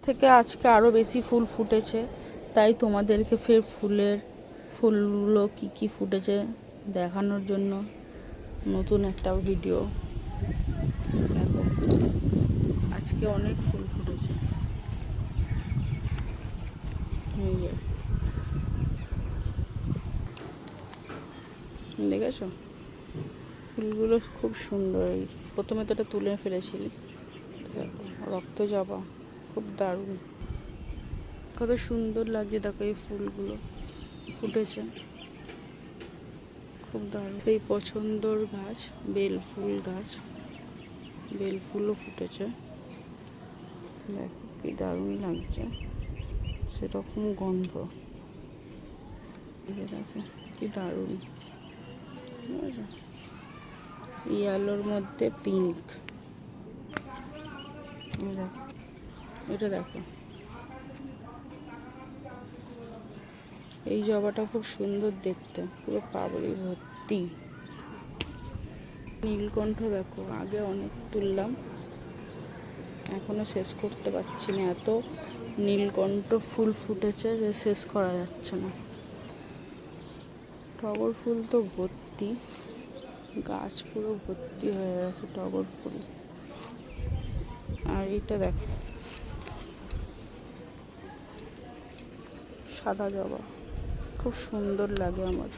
থেকে আজকে আরও বেশি ফুল ফুটেছে, তাই তোমাদেরকে ফের ফুলগুলো কি কি ফুটেছে দেখানোর জন্য নতুন একটা ভিডিও। দেখো আজকে অনেক ফুল ফুটেছে। দেখেছো ফুলগুলো খুব সুন্দর। প্রথমে তো এটা তুলে ফেলেছিলি, দেখো রক্ত জবা, খুব দারুণ, কত সুন্দর লাগছে। দেখো এই ফুলগুলো ফুটেছে, খুব দারুণ। এই পছন্দর গাছ, বেল ফুল গাছ, বেল ফুলও ফুটেছে। দেখো কি দারুণ লাগছে, সেরকম গন্ধ। দেখো কি দারুণ, ইয়েলোর মধ্যে পিঙ্ক। এটা দেখো, এই জবাটা খুব সুন্দর দেখতে, পুরো পাপড়ি ভর্তি। নীলকণ্ঠ দেখো, আগে অনেক তুললাম, এখনো শেষ করতে পারছি না, এত নীলকণ্ঠ ফুল ফুটেছে যে শেষ করা যাচ্ছে না। টগর ফুল তো ভর্তি, গাছ পুরো ভর্তি হয়ে গেছে টগর ফুল। আর এটা দেখো সাদা জবা, খুব সুন্দর লাগে আমার।